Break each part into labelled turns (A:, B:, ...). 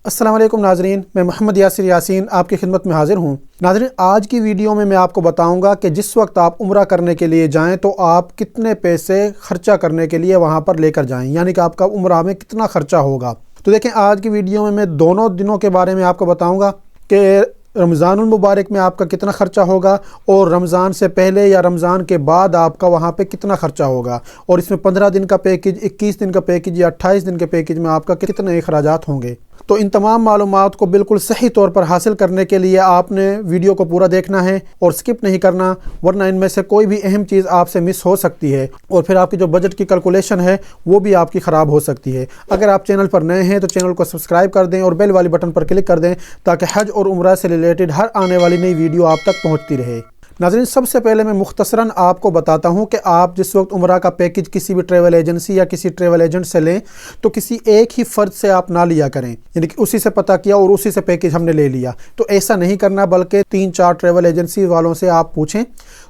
A: अस्सलाम वालेकुम नाजरीन, मैं मोहम्मद यासिर यासीन आपकी खिदमत में हाज़िर हूँ। नाजरीन, आज की वीडियो में मैं आपको बताऊंगा कि जिस वक्त आप उम्रा करने के लिए जाएं तो आप कितने पैसे खर्चा करने के लिए वहां पर लेकर जाएं, यानी कि आपका उम्रा में कितना खर्चा होगा। तो देखें, आज की वीडियो में मैं दोनों दिनों के बारे में आपको बताऊँगा कि रमज़ानुल मुबारक में आपका कितना ख़र्चा होगा और रमज़ान से पहले या रमज़ान के बाद आपका वहाँ पे कितना ख़र्चा होगा, और इसमें 15 दिन का पैकेज, 21 दिन का पैकेज या 28 दिन के पैकेज में आपका कितने अखराजात होंगे। तो इन तमाम मालूमात को बिल्कुल सही तौर पर हासिल करने के लिए आपने वीडियो को पूरा देखना है और स्किप नहीं करना, वरना इनमें से कोई भी अहम चीज़ आपसे मिस हो सकती है और फिर आपकी जो बजट की कैलकुलेशन है वो भी आपकी ख़राब हो सकती है। अगर आप चैनल पर नए हैं तो चैनल को सब्सक्राइब कर दें और बेल वाली बटन पर क्लिक कर दें ताकि हज और उम्रा से रिलेटेड हर आने वाली नई वीडियो आप तक पहुँचती रहे। नाज़रीन, सबसे पहले मैं मुख्तसरन आपको बताता हूं कि आप जिस वक्त उम्रा का पैकेज किसी भी ट्रैवल एजेंसी या किसी ट्रैवल एजेंट से लें तो किसी एक ही फ़र्द से आप ना लिया करें, यानी कि उसी से पता किया और उसी से पैकेज हमने ले लिया। तो ऐसा नहीं करना, बल्कि 3-4 ट्रैवल एजेंसी वालों से आप पूछें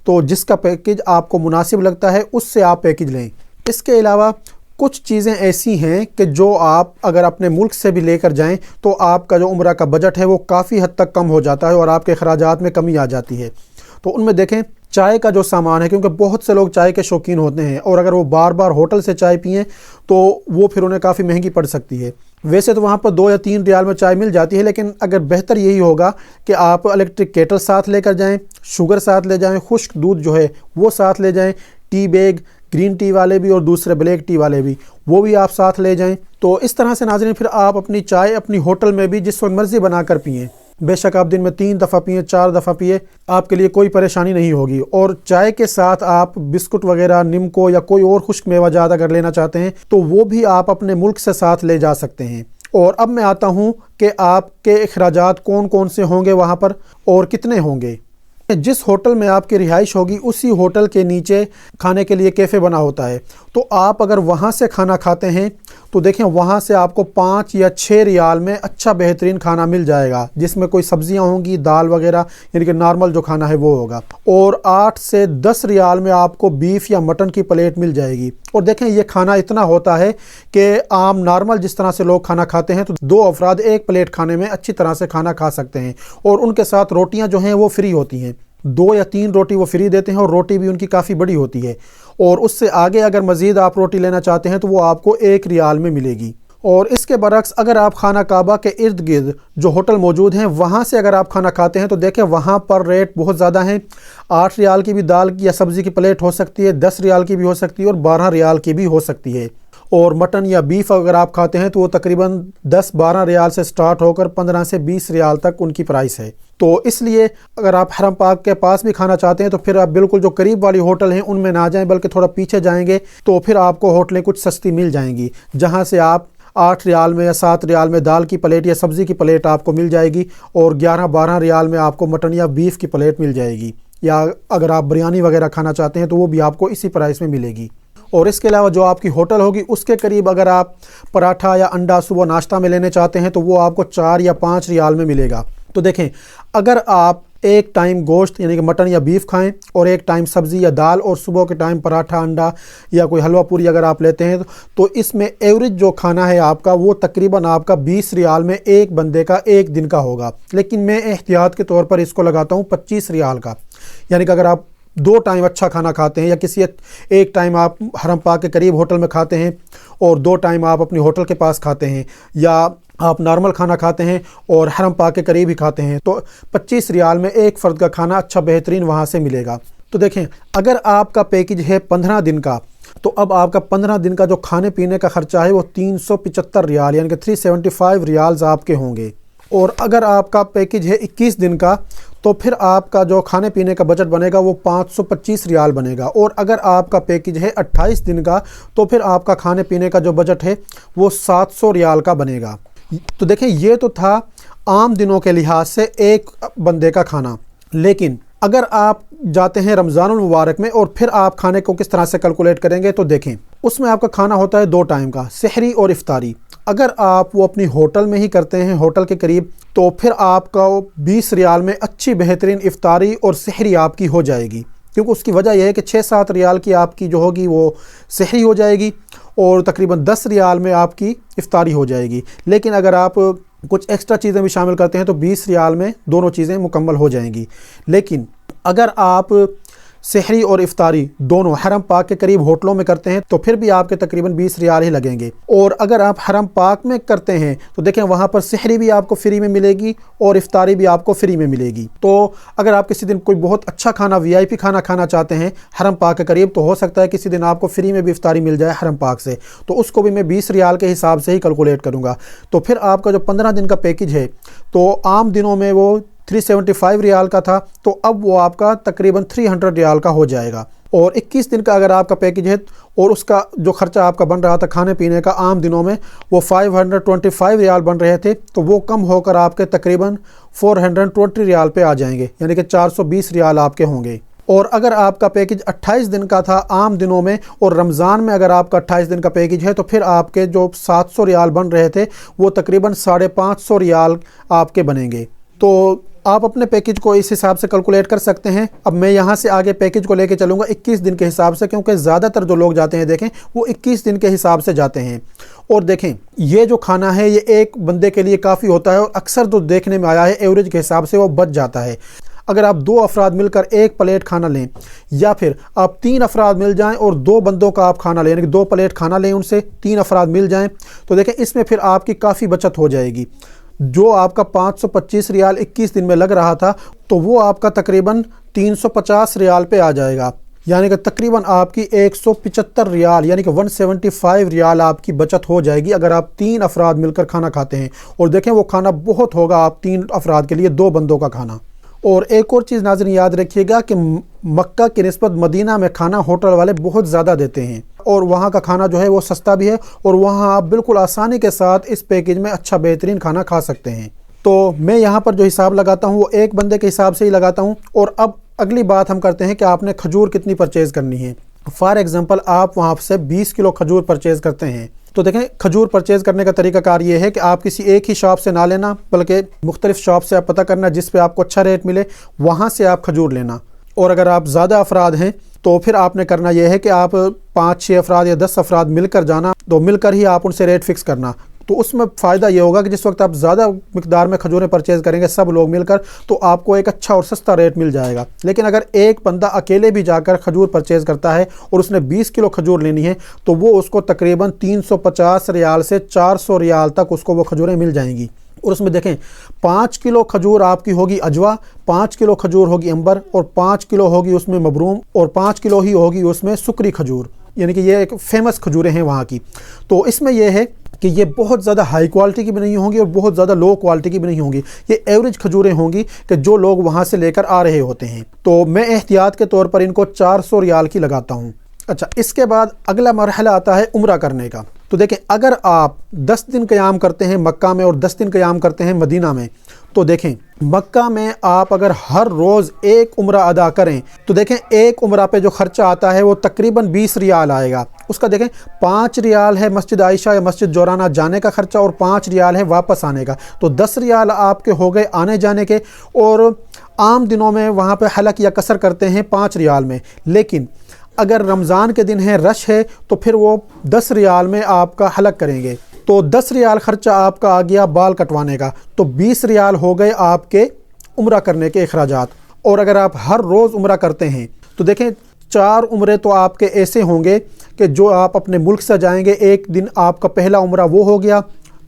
A: तो जिसका पैकेज आपको मुनासिब लगता है उससे आप पैकेज लें। इसके अलावा कुछ चीज़ें ऐसी हैं कि जो आप अगर अपने मुल्क से भी लेकर जाएं तो आपका जो उम्रा का बजट है वो काफ़ी हद तक कम हो जाता है और आपके अखराजात में कमी आ जाती है। तो उनमें देखें, चाय का जो सामान है, क्योंकि बहुत से लोग चाय के शौकीन होते हैं और अगर वो बार बार होटल से चाय पिएं तो वो फिर उन्हें काफ़ी महंगी पड़ सकती है। वैसे तो वहाँ पर 2 या 3 रियाल में चाय मिल जाती है, लेकिन अगर बेहतर यही होगा कि आप इलेक्ट्रिक केटल साथ लेकर जाएं, शुगर साथ ले जाएं, खुश्क दूध जो है वो साथ ले जाएं, टी बैग, ग्रीन टी वाले भी और दूसरे ब्लैक टी वाले भी, वो भी आप साथ ले जाएं। तो इस तरह से नाज़रीन फिर आप अपनी चाय अपनी होटल में भी जिस वक्त मर्ज़ी बना कर पिएँ। बेशक आप दिन में 3 दफ़ा पिए, 4 दफ़ा पिए, आपके लिए कोई परेशानी नहीं होगी। और चाय के साथ आप बिस्कुट वगैरह, निम्को या कोई और खुश्क मेवाजात अगर लेना चाहते हैं तो वो भी आप अपने मुल्क से साथ ले जा सकते हैं। और अब मैं आता हूँ कि आपके अखराजात कौन कौन से होंगे वहाँ पर और कितने होंगे। जिस होटल में आपकी रिहाइश होगी उसी होटल के नीचे खाने के लिए कैफ़े बना होता है, तो आप अगर वहाँ से खाना खाते हैं तो देखें वहाँ से आपको 5 या 6 रियाल में अच्छा बेहतरीन खाना मिल जाएगा, जिसमें कोई सब्जियाँ होंगी, दाल वगैरह, यानी कि नॉर्मल जो खाना है वो होगा। और 8 से 10 रियाल में आपको बीफ या मटन की प्लेट मिल जाएगी। और देखें, ये खाना इतना होता है कि आम नॉर्मल जिस तरह से लोग खाना खाते हैं तो 2 अफराद एक प्लेट खाने में अच्छी तरह से खाना खा सकते हैं। और उनके साथ रोटियाँ जो हैं वो फ्री होती हैं, 2 या 3 रोटी वो फ्री देते हैं और रोटी भी उनकी काफ़ी बड़ी होती है। और उससे आगे अगर मज़ीद आप रोटी लेना चाहते हैं तो वो आपको 1 रियाल में मिलेगी। और इसके बरक्स अगर आप खाना काबा के इर्द गिर्द जो होटल मौजूद हैं वहाँ से अगर आप खाना खाते हैं तो देखें वहाँ पर रेट बहुत ज़्यादा हैं। 8 रियाल की भी दाल या सब्ज़ी की प्लेट हो सकती है, 10 रियाल की भी हो सकती है और 12 रियाल की भी हो सकती है। और मटन या बीफ अगर आप खाते हैं तो वो तकरीबन 10-12 रियाल से स्टार्ट होकर 15 से 20 रियाल तक उनकी प्राइस है। तो इसलिए अगर आप हरम पाक के पास भी खाना चाहते हैं तो फिर आप बिल्कुल जो करीब वाली होटल हैं उनमें ना जाएं, बल्कि थोड़ा पीछे जाएंगे तो फिर आपको होटलें कुछ सस्ती मिल जाएंगी, जहां से आप 8 रियाल में या 7 रियाल में दाल की प्लेट या सब्ज़ी की प्लेट आपको मिल जाएगी और 11-12 रियाल में आपको मटन या बीफ की प्लेट मिल जाएगी। या अगर आप बिरयानी वगैरह खाना चाहते हैं तो वो भी आपको इसी प्राइस में मिलेगी। और इसके अलावा जो आपकी होटल होगी उसके करीब अगर आप पराठा या अंडा सुबह नाश्ता में लेने चाहते हैं तो वो आपको 4 या 5 रियाल में मिलेगा। तो देखें, अगर आप एक टाइम गोश्त यानी कि मटन या बीफ खाएं और एक टाइम सब्ज़ी या दाल और सुबह के टाइम पराठा, अंडा या कोई हलवा पूरी अगर आप लेते हैं तो इसमें एवरेज जो खाना है आपका वो तकरीबन आपका 20 रियाल में एक बंदे का एक दिन का होगा। लेकिन मैं एहतियात के तौर पर इसको लगाता हूँ 25 रियाल का, यानी कि अगर आप 2 टाइम अच्छा खाना खाते हैं या किसी एक टाइम आप हरम पाक के करीब होटल में खाते हैं और 2 टाइम आप अपनी होटल के पास खाते हैं, या आप नॉर्मल खाना खाते हैं और हरम पाक के करीब ही खाते हैं, तो 25 रियाल में एक फ़र्द का खाना अच्छा बेहतरीन वहाँ से मिलेगा। तो देखें, अगर आपका पैकेज है 15 दिन का तो अब आपका 15 दिन का जो खाने पीने का ख़र्चा है वो 375 रियाल यानी कि 375 रियाल्स आपके होंगे। और अगर आपका पैकेज है 21 दिन का तो फिर आपका जो खाने पीने का बजट बनेगा वो 525 रियाल बनेगा। और अगर आपका पैकेज है 28 दिन का तो फिर आपका खाने पीने का जो बजट है वो 700 रियाल का बनेगा। तो देखें, ये तो था आम दिनों के लिहाज से एक बंदे का खाना। लेकिन अगर आप जाते हैं रमज़ानुल मुबारक में और फिर आप खाने को किस तरह से कैलकुलेट करेंगे तो देखें, उसमें आपका खाना होता है 2 टाइम का, सहरी और इफ्तारी। अगर आप वो अपनी होटल में ही करते हैं होटल के करीब तो फिर आपका 20 रियाल में अच्छी बेहतरीन इफ्तारी और सहरी आपकी हो जाएगी, क्योंकि उसकी वजह यह है कि 6-7 रियाल की आपकी जो होगी वो सहरी हो जाएगी और तकरीबन 10 रियाल में आपकी इफ्तारी हो जाएगी। लेकिन अगर आप कुछ एक्स्ट्रा चीज़ें भी शामिल करते हैं तो 20 रियाल में दोनों चीज़ें मुकम्मल हो जाएंगी। लेकिन अगर आप सहरी और इफ्तारी दोनों हरम पाक के करीब होटलों में करते हैं तो फिर भी आपके तकरीबन 20 रियाल ही लगेंगे। और अगर आप हरम पाक में करते हैं तो देखें वहाँ पर सहरी भी आपको फ्री में मिलेगी और इफ्तारी भी आपको फ्री में मिलेगी। तो अगर आप किसी दिन कोई बहुत अच्छा खाना VIP खाना खाना चाहते हैं हरम पाक के करीब, तो हो सकता है किसी दिन आपको फ्री में भी इफ्तारी मिल जाए हरम पाक से, तो उसको भी मैं 20 रियाल के हिसाब से ही कैलकुलेट करूँगा। तो फिर आपका जो 15 दिन का पैकेज है तो आम दिनों में वो 375 रियाल का था, तो अब वो आपका तकरीबन 300 रियाल का हो जाएगा। और 21 दिन का अगर आपका पैकेज है और उसका जो खर्चा आपका बन रहा था खाने पीने का आम दिनों में वो 525 रियाल बन रहे थे, तो वो कम होकर आपके तकरीबन 420 रियाल पे आ जाएंगे, यानी कि 420 रियाल आपके होंगे। और अगर आपका पैकेज 28 दिन का था आम दिनों में और रमज़ान में अगर आपका 28 दिन का पैकेज है तो फिर आपके जो 700 रियाल बन रहे थे वो तकरीबन 550 रियाल आपके बनेंगे। तो आप अपने पैकेज को इस हिसाब से कैलकुलेट कर सकते हैं। अब मैं यहाँ से आगे पैकेज को लेके चलूँगा 21 दिन के हिसाब से, क्योंकि ज़्यादातर जो लोग जाते हैं देखें वो 21 दिन के हिसाब से जाते हैं। और देखें ये जो खाना है ये एक बंदे के लिए काफ़ी होता है और अक्सर तो देखने में आया है एवरेज के हिसाब से वो बच जाता है। अगर आप 2 अफराद मिलकर एक प्लेट खाना लें या फिर आप 3 अफराद मिल जाएं और 2 बंदों का आप खाना लें, यानी कि 2 प्लेट खाना लें उनसे 3 अफराद मिल जाएं, तो देखें इसमें फिर आपकी काफ़ी बचत हो जाएगी। जो आपका 525 रियाल 21 दिन में लग रहा था तो वो आपका तकरीबन 350 रियाल पे आ जाएगा, यानी कि तकरीबन आपकी 175 रियाल यानी कि 175 रियाल आपकी बचत हो जाएगी अगर आप 3 अफराद मिलकर खाना खाते हैं। और देखें वो खाना बहुत होगा आप 3 अफराद के लिए 2 बंदों का खाना। और एक और चीज़ नाज़रीन याद रखिएगा कि मक्का की निस्बत मदीना में खाना होटल वाले बहुत ज़्यादा देते हैं और वहाँ का खाना जो है वो सस्ता भी है और वहाँ आप बिल्कुल आसानी के साथ इस पैकेज में अच्छा बेहतरीन खाना खा सकते हैं। तो मैं यहाँ पर जो हिसाब लगाता हूँ वो एक बंदे के हिसाब से ही लगाता हूँ। और अब अगली बात हम करते हैं कि आपने खजूर कितनी परचेज़ करनी है। फॉर एग्ज़ाम्पल आप वहाँ से 20 किलो खजूर परचेज़ करते हैं, तो देखें खजूर परचेज़ करने का तरीकाकार ये है कि आप किसी एक ही शॉप से ना लेना बल्कि मुख्तलिफ शॉप से आप पता करना जिस पे आपको अच्छा रेट मिले, वहाँ से आप खजूर लेना। और अगर आप ज़्यादा अफराद हैं तो फिर आपने करना यह है कि आप 5-6 अफराद या 10 अफराद मिलकर जाना, तो मिलकर ही आप उनसे रेट फ़िक्स करना। तो उसमें फ़ायदा ये होगा कि जिस वक्त आप ज़्यादा मिकदार में खजूरें परचेज़ करेंगे सब लोग मिलकर, तो आपको एक अच्छा और सस्ता रेट मिल जाएगा। लेकिन अगर एक बंदा अकेले भी जाकर खजूर परचेज़ करता है और उसने 20 किलो खजूर लेनी है तो वो उसको तकरीबन 350 रियाल से 400 रियाल तक उसको वो खजूरें मिल जाएंगी। और उसमें देखें 5 किलो खजूर आपकी होगी अजवा, 5 किलो खजूर होगी अंबर और 5 किलो होगी उसमें मबरूम और 5 किलो ही होगी उसमें सुकरी खजूर, यानी कि ये एक फेमस खजूरें हैं वहाँ की। तो इसमें यह है कि ये बहुत ज़्यादा हाई क्वालिटी की भी नहीं होंगी और बहुत ज़्यादा लो क्वालिटी की भी नहीं होंगी, ये एवरेज खजूरें होंगी कि जो लोग वहाँ से लेकर आ रहे होते हैं। तो मैं एहतियात के तौर पर इनको 400 रियाल की लगाता हूँ। अच्छा, इसके बाद अगला मरहला आता है उम्रा करने का। तो देखें अगर आप 10 दिन क़याम करते हैं मक्का में और 10 दिन क़याम करते हैं मदीना में, तो देखें मक्का में आप अगर हर रोज़ एक उम्रा अदा करें तो देखें एक उम्रा पे जो ख़र्चा आता है वो तकरीबन 20 रियाल आएगा। उसका देखें 5 रियाल है मस्जिद आयशा या मस्जिद जोराना जाने का ख़र्चा और 5 रियाल है वापस आने का, तो 10 रियाल आपके हो गए आने जाने के। और आम दिनों में वहाँ पर हलक या कसर करते हैं 5 रियाल में, लेकिन अगर रमज़ान के दिन है रश है तो फिर वो 10 रियाल में आपका हलक करेंगे, तो 10 रियाल ख़र्चा आपका आ गया बाल कटवाने का, तो 20 रियाल हो गए आपके उम्रा करने के अखराजात। और अगर आप हर रोज़ उम्रा करते हैं तो देखें 4 उम्रे तो आपके ऐसे होंगे कि जो आप अपने मुल्क से जाएंगे, एक दिन आपका पहला उम्रा वो हो गया,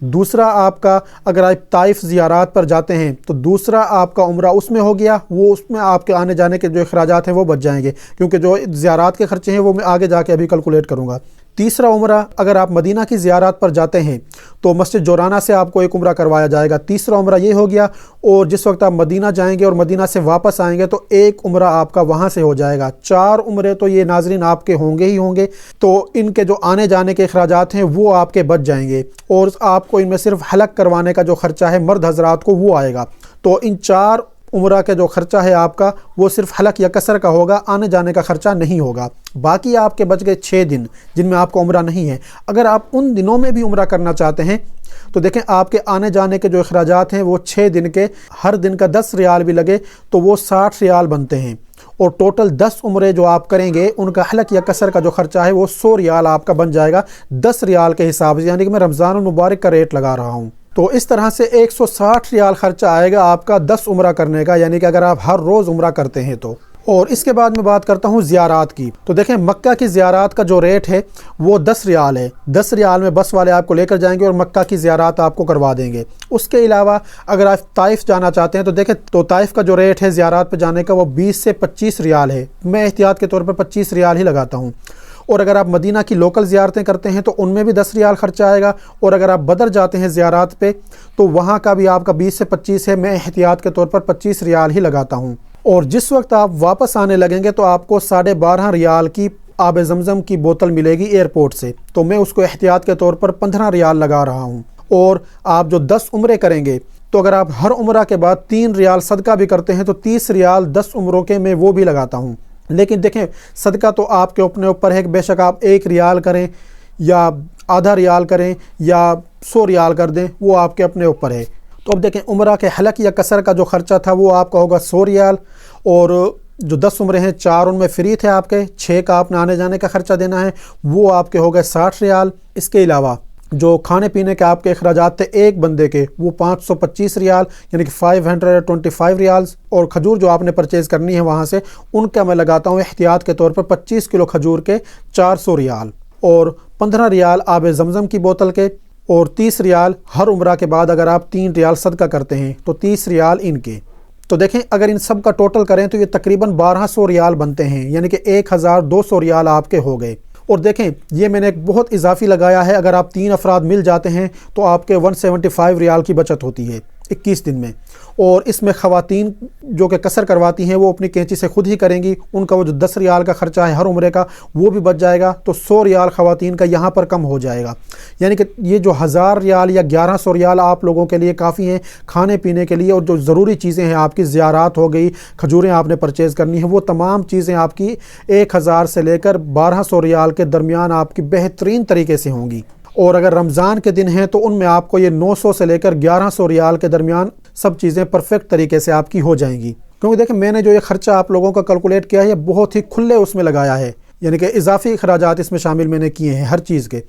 A: दूसरा आपका अगर आप ताइफ ज़ियारात पर जाते हैं तो दूसरा आपका उम्रा उसमें हो गया, वो उसमें आपके आने जाने के जो अखराजात हैं वो बच जाएंगे, क्योंकि जो ज़ियारात के ख़र्चे हैं वो मैं आगे जाके अभी कैलकुलेट करूँगा। तीसरा उम्रा अगर आप मदीना की ज़ियारत पर जाते हैं तो मस्जिद जोराना से आपको एक उम्रा करवाया जाएगा, तीसरा उम्रा ये हो गया। और जिस वक्त आप मदीना जाएंगे और मदीना से वापस आएंगे तो एक उम्रा आपका वहाँ से हो जाएगा। 4 उम्रे तो ये नाजरीन आपके होंगे ही होंगे, तो इनके जो आने जाने के अखराजात हैं वो आपके बच जाएंगे और आपको इनमें सिर्फ हलक करवाने का जो ख़र्चा है मर्द हजरात को वो आएगा। तो इन 4 उम्रा का जो ख़र्चा है आपका वो सिर्फ हलक या कसर का होगा, आने जाने का ख़र्चा नहीं होगा। बाकी आपके बच गए 6 दिन जिनमें आपका उम्रा नहीं है। अगर आप उन दिनों में भी उम्रा करना चाहते हैं तो देखें आपके आने जाने के जो अखराजात हैं वो 6 दिन के, हर दिन का 10 रियाल भी लगे तो वो 60 रियाल बनते हैं। और टोटल 10 उम्रे जो आप करेंगे उनका हलक या कसर का जो ख़र्चा है वो 100 रियाल आपका बन जाएगा 10 रियाल के हिसाब से, यानी कि मैं रमज़ान मुबारक का रेट लगा रहा हूँ। तो इस तरह से 160 रियाल खर्चा आएगा आपका 10 उम्रा करने का, यानी कि अगर आप हर रोज़ उम्रा करते हैं तो। और इसके बाद मैं बात करता हूँ ज़ियारात की। तो देखें, मक्का की ज़ियारात का जो रेट है वो 10 रियाल है। 10 रियाल में बस वाले आपको लेकर जाएंगे और मक्का की ज़ियारात आपको करवा देंगे। उसके अलावा अगर आप ताइफ़ जाना चाहते हैं तो देखें, तो ताइफ़ का जो रेट है ज़ियारात पर जाने का वो 20 से 25 रियाल है। मैं एहतियात के तौर पर 25 रियाल ही लगाता हूँ। और अगर आप मदीना की लोकल ज़ियारतें करते हैं तो उनमें भी 10 रियाल खर्चा आएगा। और अगर आप बदर जाते हैं ज़ियारात पे तो वहाँ का भी आपका 20 से 25 है। मैं एहतियात के तौर पर 25 रियाल ही लगाता हूँ। और जिस वक्त आप वापस आने लगेंगे तो आपको 12.5 रियाल की आब ज़मज़म की बोतल मिलेगी एयरपोर्ट से, तो मैं उसको एहतियात के तौर पर 15 रियाल लगा रहा हूँ। और आप जो 10 उम्रे करेंगे तो अगर आप हर उम्रा के बाद 3 रियाल सदका भी करते हैं तो 30 रियाल 10 उम्रों के मैं वो भी लगाता हूँ। लेकिन देखें, सदका तो आपके अपने ऊपर है कि बेशक आप 1 रियाल करें या आधा रियाल करें या 100 रियाल कर दें, वो आपके अपने ऊपर है। तो अब देखें, उम्रा के हलक या कसर का जो खर्चा था वो आपका होगा 100 रियाल। और जो 10 उम्रे हैं, 4 उनमें फ्री थे आपके, 6 का आपने आने जाने का खर्चा देना है, वो आपके हो गए 60 रियाल। इसके अलावा जो खाने पीने के आपके अखराजात थे एक बंदे के, वो 525 रियाल यानी कि 525 रियाल्स। और खजूर जो आपने परचेज़ करनी है वहाँ से, उनका मैं लगाता हूँ एहतियात के तौर पर 25 किलो खजूर के 400 रियाल। और 15 रियाल आब ज़मज़म की बोतल के, और 30 रियाल हर उम्रा के बाद अगर आप 3 रियाल सदका करते हैं तो 30 रियाल इनके। तो देखें, अगर इन सब का टोटल करें तो ये तकरीबन 1200 रियाल बनते हैं, यानी कि 1200 रियाल आपके हो गए। और देखें, ये मैंने एक बहुत इजाफी लगाया है, अगर आप 3 अफराद मिल जाते हैं तो आपके 175 रियाल की बचत होती है 21 दिन में। और इसमें ख़वातीन जो कि कसर करवाती हैं वो अपनी कैंची से खुद ही करेंगी, उनका वो जो 10 रियाल का ख़र्चा है हर उम्रे का वो भी बच जाएगा। तो 100 रियाल ख़वातीन का यहाँ पर कम हो जाएगा, यानी कि ये जो 1000 रियाल या 1100 रियाल आप लोगों के लिए काफ़ी हैं खाने पीने के लिए। और जो ज़रूरी चीज़ें हैं, आपकी ज़ियारात हो गई, खजूरें आपने परचेज़ करनी है, वो तमाम चीज़ें आपकी 1000 से लेकर 1200 रियाल के दरमियान आपकी बेहतरीन तरीके से होंगी। और अगर रमज़ान के दिन हैं तो उनमें आपको ये 900 से लेकर 1100 रियाल के दरमियान सब चीज़ें परफेक्ट तरीके से आपकी हो जाएंगी। क्योंकि देखें, मैंने जो ये खर्चा आप लोगों का कैलकुलेट किया है ये बहुत ही खुले उसमें लगाया है, यानी कि इजाफी अखराजात इसमें शामिल मैंने किए हैं हर चीज़ के।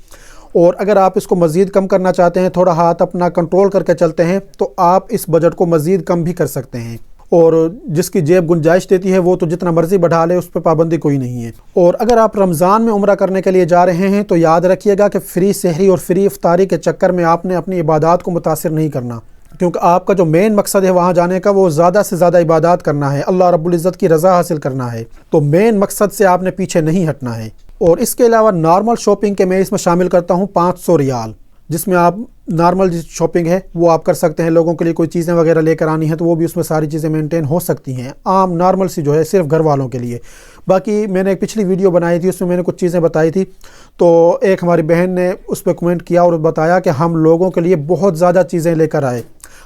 A: और अगर आप इसको मज़ीद कम करना चाहते हैं, थोड़ा हाथ अपना कंट्रोल करके चलते हैं, तो आप इस बजट को मज़ीद कम भी कर सकते हैं। और जिसकी जेब गुंजाइश देती है वो तो जितना मर्ज़ी बढ़ा ले, उस पर पाबंदी कोई नहीं है। और अगर आप रमज़ान में उम्रा करने के लिए जा रहे हैं तो याद रखिएगा कि फ़्री सहरी और फ्री इफ्तारी के चक्कर में आपने अपनी इबादत को मुतासिर नहीं करना, क्योंकि आपका जो मेन मकसद है वहाँ जाने का वो ज़्यादा से ज़्यादा इबादत करना है, अल्लाह रब्बुल इज़्ज़त की रज़ा हासिल करना है। तो मेन मकसद से आपने पीछे नहीं हटना है। और इसके अलावा नॉर्मल शॉपिंग के मैं इसमें शामिल करता हूँ 500 रियाल, जिसमें आप नॉर्मल जो शॉपिंग है वो आप कर सकते हैं। लोगों के लिए कोई चीज़ें वगैरह लेकर आनी है तो वो भी उसमें सारी चीज़ें मेंटेन हो सकती हैं, आम नॉर्मल सी जो है सिर्फ घर वालों के लिए। बाकी मैंने एक पिछली वीडियो बनाई थी, उसमें मैंने कुछ चीज़ें बताई थी, तो एक हमारी बहन ने उस पर कमेंट किया और बताया कि हम लोगों के लिए बहुत ज़्यादा चीज़ें लेकर आए,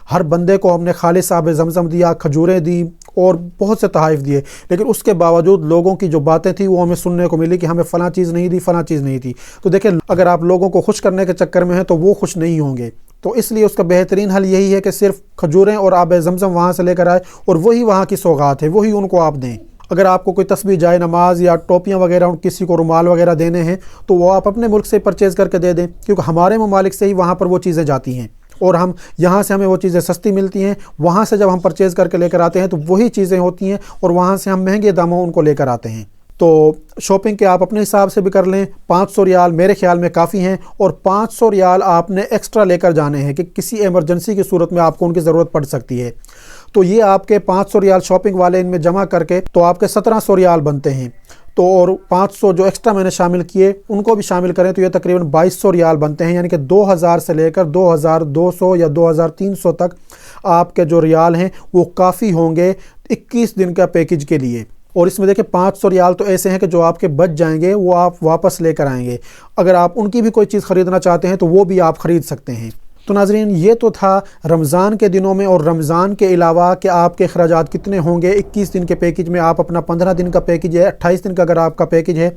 A: हर बंदे को हमने खालिस आब ज़मज़म दिया, खजूरें दी और बहुत से तहाइफ दिए, लेकिन उसके बावजूद लोगों की जो बातें थी वो हमें सुनने को मिली कि हमें फ़लाँ चीज़ नहीं दी, फ़लाँ चीज़ नहीं थी। तो देखिए, अगर आप लोगों को खुश करने के चक्कर में हैं तो वो खुश नहीं होंगे। तो इसलिए उसका बेहतरीन हल यही है कि सिर्फ खजूरें और आब ज़मज़म वहाँ से लेकर आए और वही वहाँ की सौगात है, वही उनको आप दें। अगर आपको कोई तस्बीह जाए नमाज या टोपियाँ वगैरह, किसी को रुमाल वगैरह देने हैं तो वो आप अपने मुल्क से परचेज़ करके दे दें, क्योंकि हमारे ममालिक से ही वहाँ पर वो चीज़ें जाती हैं और हम यहाँ से हमें वो चीज़ें सस्ती मिलती हैं। वहाँ से जब हम परचेज़ करके लेकर आते हैं तो वही चीज़ें होती हैं और वहाँ से हम महंगे दामों उनको लेकर आते हैं। तो शॉपिंग के आप अपने हिसाब से भी कर लें। 500 रियाल मेरे ख्याल में काफ़ी हैं और 500 रियाल आपने एक्स्ट्रा लेकर जाने हैं कि किसी एमरजेंसी की सूरत में आपको उनकी ज़रूरत पड़ सकती है। तो ये आपके 500 रियाल शॉपिंग वाले इनमें जमा करके तो आपके 1700 रियाल बनते हैं। तो और 500 जो एक्स्ट्रा मैंने शामिल किए उनको भी शामिल करें तो ये तकरीबन 2200 रियाल बनते हैं, यानी कि 2000 से लेकर 2200 या 2300 तक आपके जो रियाल हैं वो काफ़ी होंगे 21 दिन का पैकेज के लिए। और इसमें देखिए 500 रियाल तो ऐसे हैं कि जो आपके बच जाएंगे वो आप वापस लेकर आएंगे। अगर आप उनकी भी कोई चीज़ ख़रीदना चाहते हैं तो वो भी आप ख़रीद सकते हैं। तो नाज़रीन, ये तो था रमज़ान के दिनों में और रमज़ान के अलावा कि आपके अखराजात कितने होंगे। 21 दिन के पैकेज में आप अपना 15 दिन का पैकेज है, 28 दिन का अगर आपका पैकेज है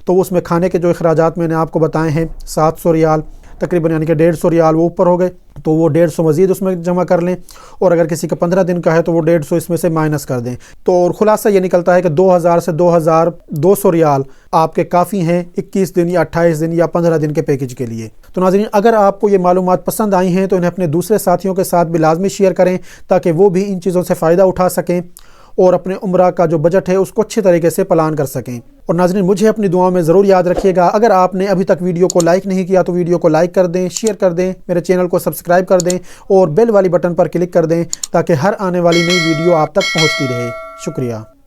A: तो उसमें खाने के जो अखराजात मैंने आपको बताए हैं 700 रियाल। तकरीबन, यानी कि 150 रियाल वो ऊपर हो गए तो वो 150 मज़ीद उसमें जमा कर लें, और अगर किसी का 15 दिन का है तो वो 150 इसमें से माइनस कर दें। तो और खुलासा ये निकलता है कि 2000 से 2200 रियाल आपके काफ़ी हैं 21 दिन या 28 दिन या 15 दिन के पैकेज के लिए। तो नाज़रीन, अगर आपको ये मालूमात पसंद आई हैं तो इन्हें अपने दूसरे साथियों के साथ भी लाजमी शेयर करें ताकि वो भी इन चीज़ों से फ़ायदा उठा सकें और अपने उम्रा का जो बजट है उसको अच्छी तरीके से प्लान कर सकें। और नाज़रीन, मुझे अपनी दुआओं में ज़रूर याद रखिएगा। अगर आपने अभी तक वीडियो को लाइक नहीं किया तो वीडियो को लाइक कर दें, शेयर कर दें, मेरे चैनल को सब्सक्राइब कर दें और बेल वाली बटन पर क्लिक कर दें ताकि हर आने वाली नई वीडियो आप तक पहुँचती रहे। शुक्रिया।